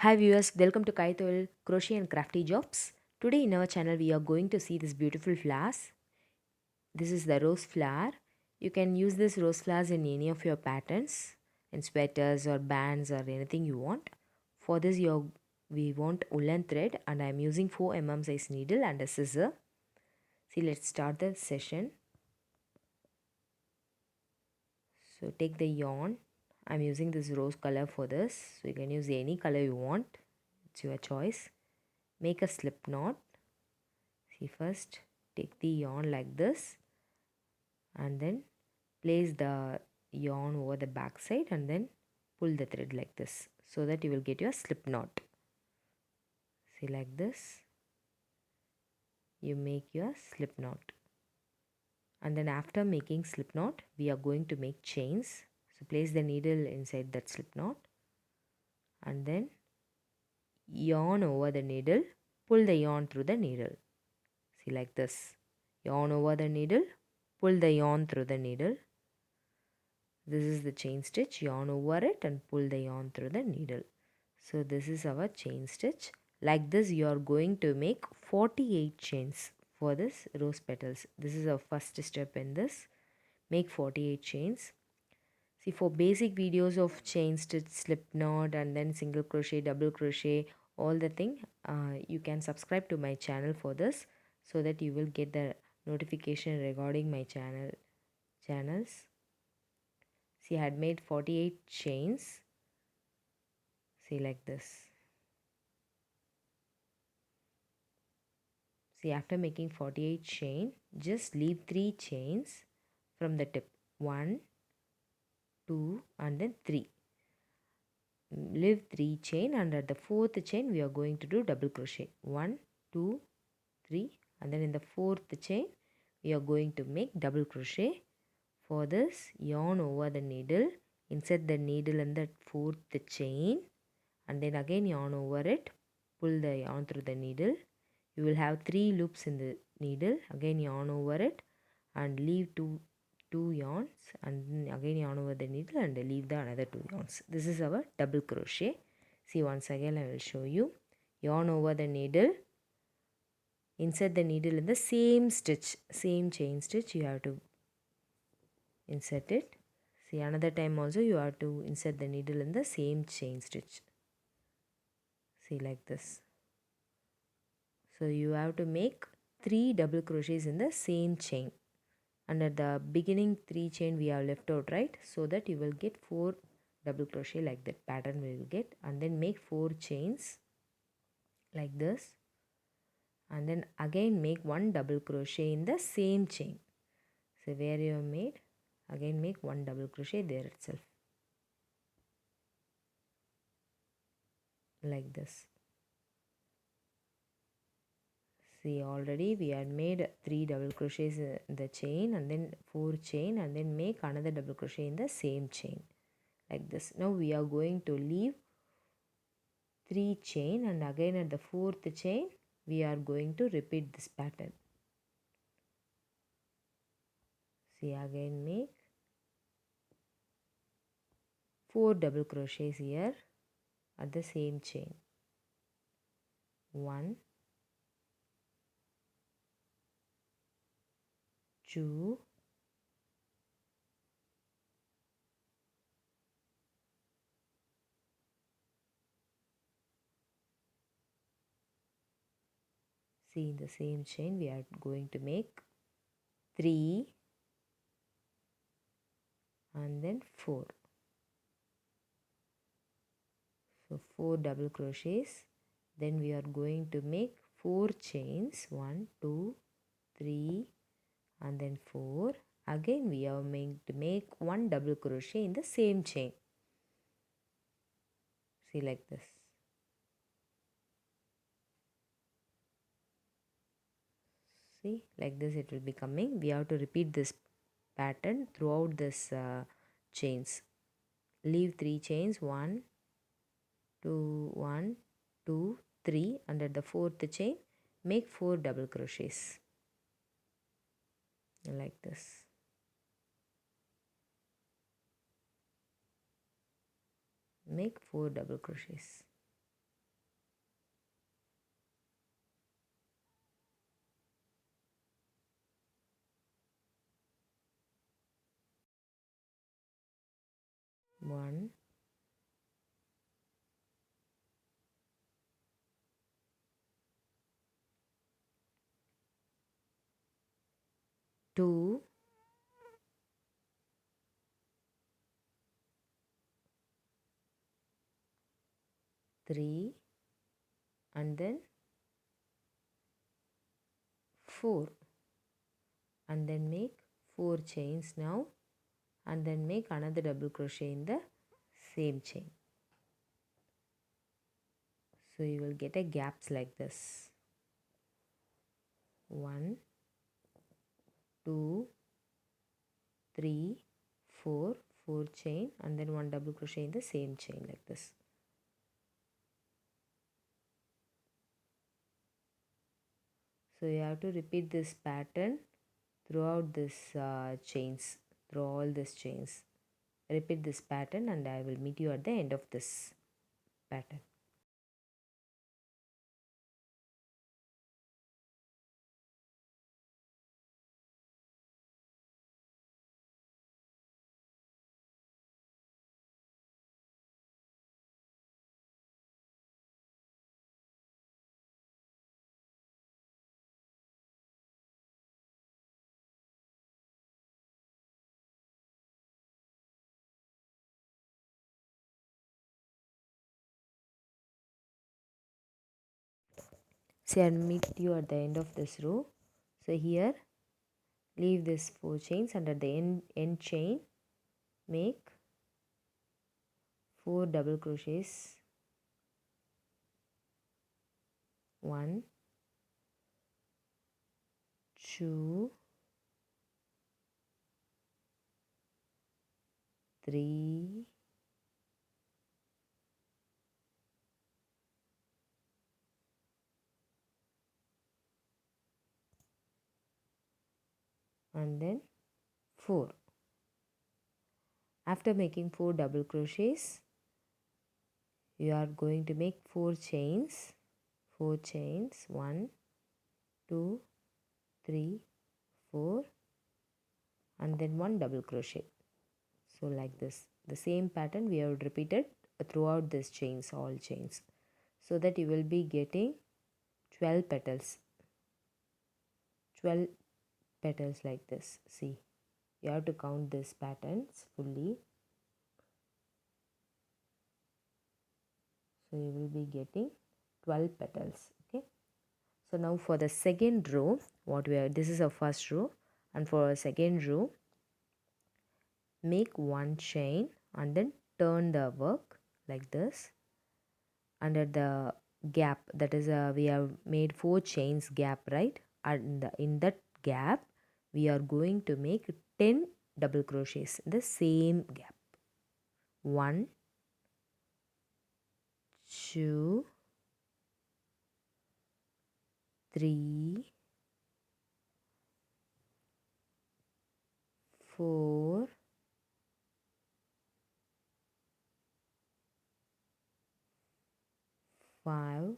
Hi viewers, welcome to Kaithozil-crochet and Crafty Jobs. Today in our channel we are going to see this beautiful flowers. This is the rose flower. You can use this rose flowers in any of your patterns, in sweaters or bands or anything you want. For this we want woolen thread and I am using 4 size needle and a scissor. See, let's start the session. So take the yarn. I am using this rose color for this. So you can use any color you want. It's your choice. Make a slip knot. See, first take the yarn like this and then place the yarn over the back side and then pull the thread like this so that you will get your slip knot. See, like this you make your slip knot, and then after making slip knot we are going to make chains. So place the needle inside that slip knot and then yarn over the needle, pull the yarn through the needle. See, like this, yarn over the needle, pull the yarn through the needle. This is the chain stitch, yarn over it and pull the yarn through the needle. So this is our chain stitch. Like this you are going to make 48 chains for this rose petals. This is our first step in this. Make 48 chains. See, for basic videos of chain stitch, slip knot and then single crochet, double crochet, all the thing, you can subscribe to my channel for this so that you will get the notification regarding my channels. See, I had made 48 chains. See, like this. See, after making 48 chain, just leave 3 chains from the tip. 1, 2 and then 3. Leave 3 chain and at the 4th chain we are going to do double crochet. 1, 2, 3 and then in the 4th chain we are going to make double crochet. For this, yarn over the needle, insert the needle in the 4th chain and then again yarn over it, pull the yarn through the needle. You will have 3 loops in the needle, again yarn over it and leave two yarns and again yarn over the needle and leave the another 2 yarns. This is our double crochet. See, once again I will show you. Yarn over the needle, insert the needle in the same stitch, same chain stitch you have to insert it. See, another time also you have to insert the needle in the same chain stitch. See, like this. So you have to make 3 double crochets in the same chain. And at the beginning 3 chain we have left out, right? So that you will get 4 double crochet like that pattern we will get. And then make 4 chains like this. And then again make 1 double crochet in the same chain. So where you have made, again make 1 double crochet there itself. Like this. See, already we had made 3 double crochets in the chain and then 4 chain and then make another double crochet in the same chain like this. Now we are going to leave 3 chain and again at the 4th chain we are going to repeat this pattern. See, again make 4 double crochets here at the same chain. 1, 2, 3. In the same chain we are going to make 3 and then 4. So 4 double crochets. Then we are going to make 4 chains. 1, 2, 3 and then 4. Again we are going to make 1 double crochet in the same chain. See, like this. See, like this it will be coming. We have to repeat this pattern throughout this chains. Leave 3 chains. 1, 2, 1, 2, 3 and at the 4th chain make 4 double crochets like this. Make 4 double crochets. 1, 2, 3, and then 4, and then make 4 chains now, and then make another double crochet in the same chain. So you will get a gaps like this. 1, 2, 3, 4, 4 chain, and then 1 double crochet in the same chain like this. So you have to repeat this pattern throughout this chains, through all these chains. Repeat this pattern and I will meet you at the end of this pattern. See, I'll meet you at the end of this row. So here, leave this 4 chains and at the end chain, make 4 double crochets. 1, 2, 3, and then 4. After making 4 double crochets, you are going to make 4 chains. 4 chains, 1, 2, 3, 4, and then 1 double crochet. So like this, the same pattern we have repeated throughout this chains, all chains, so that you will be getting 12 petals. 12 petals like this. See, you have to count these patterns fully. So you will be getting 12 petals. Okay. So now for the second row, this is our first row, and for our second row, make 1 chain and then turn the work like this. Under the gap, that is we have made 4 chains gap, right? And in that gap we are going to make 10 double crochets in the same gap. 1, 2, 3, 4, 5,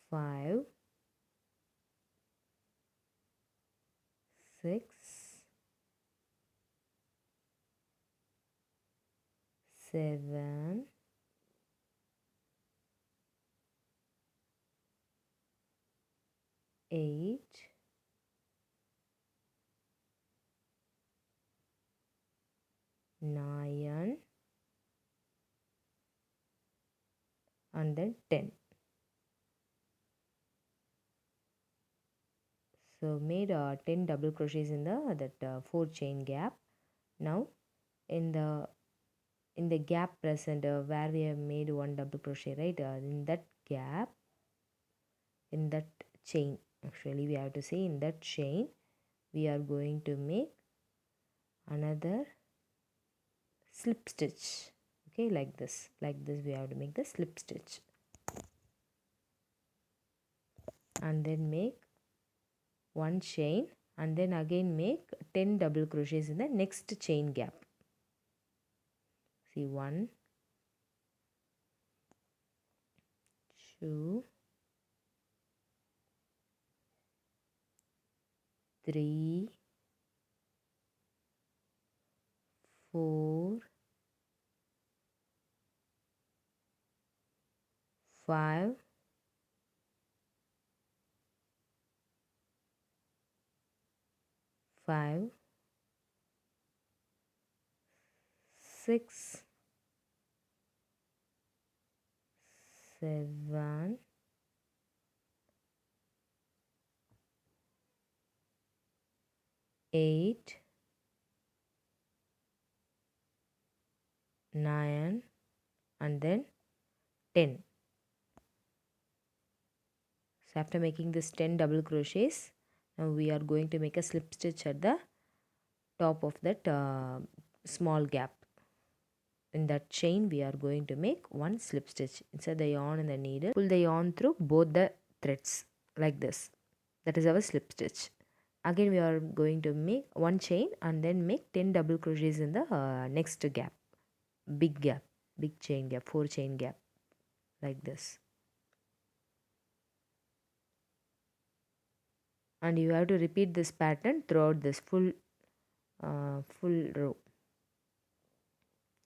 5, 6, 7, 8, 9, and then 10. So made 10 double crochets in that 4 chain gap. Now in the gap present where we have made 1 double crochet, right? In that gap, in that chain, actually we have to say in that chain, we are going to make another slip stitch. Okay, like this we have to make the slip stitch, and then make 1 chain and then again make 10 double crochets in the next chain gap. See, 1, 2, 3, 4, 5, 5, 6, 7, 8, 9, and then 10. So after making this 10 double crochets, now we are going to make a slip stitch at the top of that small gap. In that chain we are going to make one slip stitch. Insert the yarn and the needle, pull the yarn through both the threads like this. That is our slip stitch. Again we are going to make one chain and then make 10 double crochets in the next gap, big chain gap, 4 chain gap, like this. And you have to repeat this pattern throughout this full row.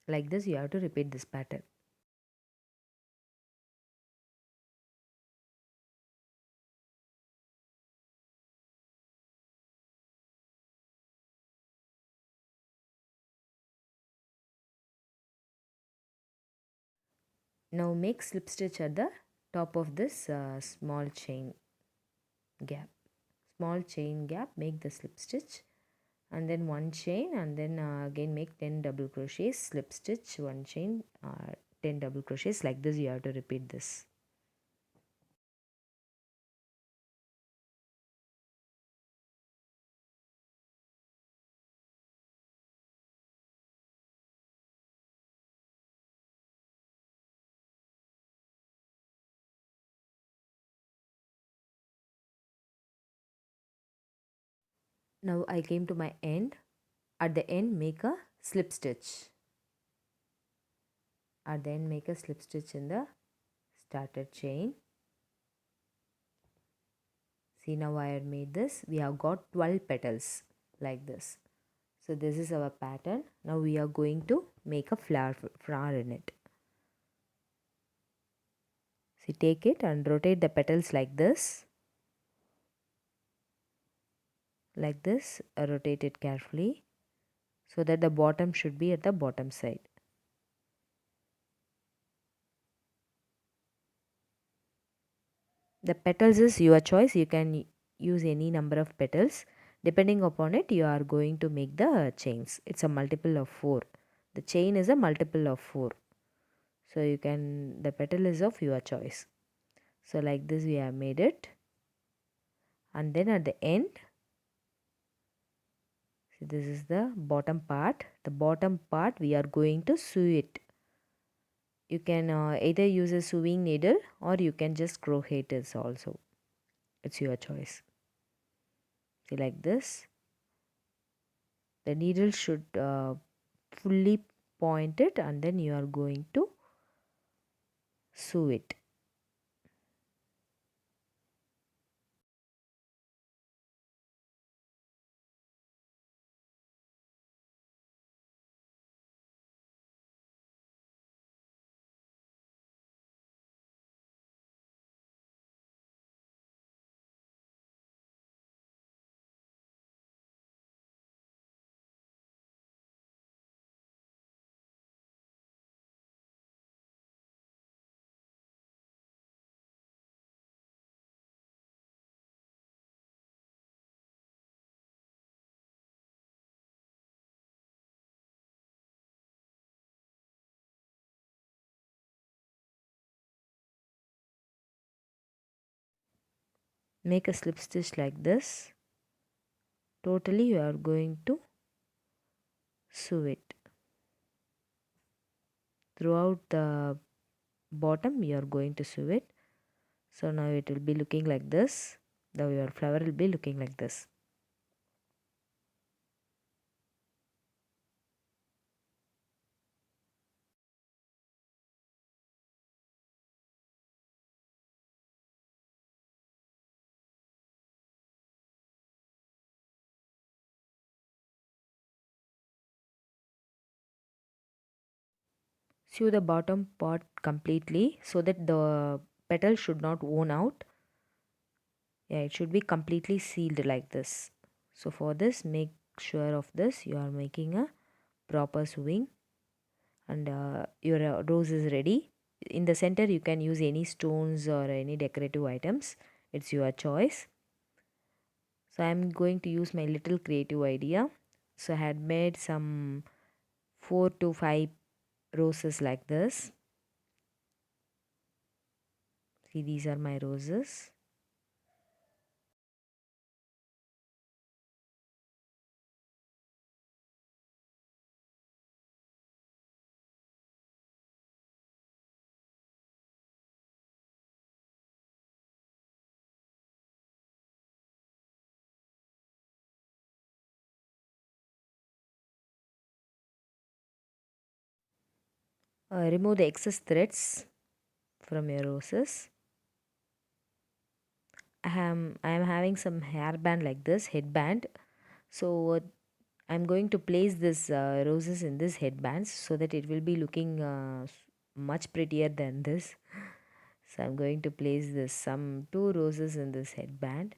Like this you have to repeat this pattern. Now make slip stitch at the top of this small chain gap. Small chain gap, make the slip stitch and then one chain, and then again make 10 double crochets, slip stitch, one chain, 10 double crochets. Like this you have to repeat this. Now I came to my end. At the end make a slip stitch. At the end make a slip stitch in the started chain. See, now I have made this. We have got 12 petals like this. So this is our pattern. Now we are going to make a flower in it. See, take it and rotate the petals like this. Like this, rotate it carefully so that the bottom should be at the bottom side. The petals is your choice. You can use any number of petals. Depending upon it, you are going to make the chains. It's a multiple of 4. The chain is a multiple of 4. So you can, the petal is of your choice. So like this we have made it. And then at the end, see, this is the bottom part. The bottom part we are going to sew it. You can either use a sewing needle or you can just crochet it also. It's your choice. See, like this. The needle should fully point it, and then you are going to sew it. Make a slip stitch like this. Totally you are going to sew it. Throughout the bottom you are going to sew it. So now it will be looking like this. Now your flower will be looking like this. Sew the bottom part completely so that the petal should not worn out. Yeah, it should be completely sealed like this. So for this, make sure of this. You are making a proper sewing, and your rose is ready. In the center, you can use any stones or any decorative items. It's your choice. So I'm going to use my little creative idea. So I had made some 4 to 5 roses like this. See, these are my roses. Remove the excess threads from your roses. I am having some hairband like this, headband. So I'm going to place this roses in this headbands so that it will be looking much prettier than this. So I'm going to place this some 2 roses in this headband.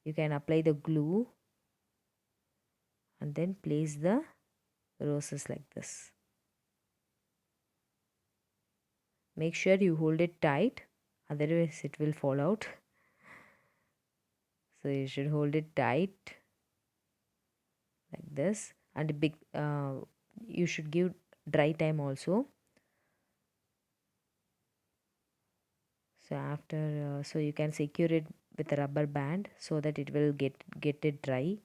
You can apply the glue and then place the roses like this. Make sure you hold it tight, otherwise it will fall out. So you should hold it tight like this, and big you should give dry time also. So after so you can secure it with a rubber band so that it will get it dry.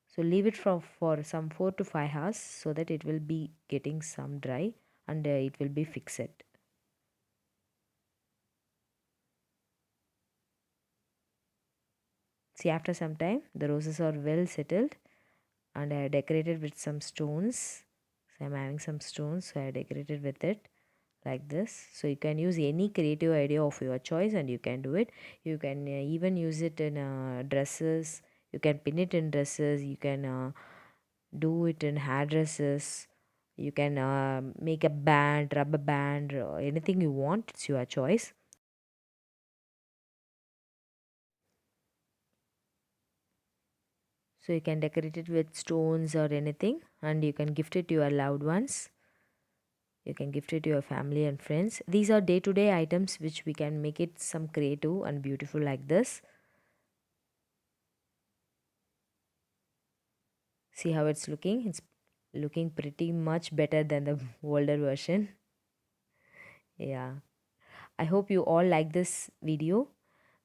So leave it for some 4 to 5 hours so that it will be getting some dry, and it will be fixed. See, after some time the roses are well settled, and I decorated with some stones. So I'm having some stones, so I decorated with it like this. So you can use any creative idea of your choice and you can do it. You can even use it in dresses. You can pin it in dresses. You can do it in hairdresses. You can make a band, rubber band, or anything you want. It's your choice. So you can decorate it with stones or anything, and you can gift it to your loved ones. You can gift it to your family and friends. These are day to day items which we can make it some creative and beautiful like this. See how it's looking? It's looking pretty much better than the older version. Yeah. I hope you all like this video.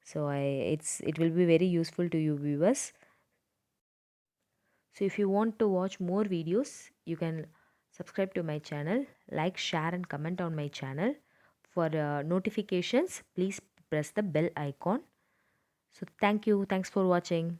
So it will be very useful to you viewers. So if you want to watch more videos, you can subscribe to my channel, like, share and comment on my channel. For notifications, please press the bell icon. So thank you. Thanks for watching.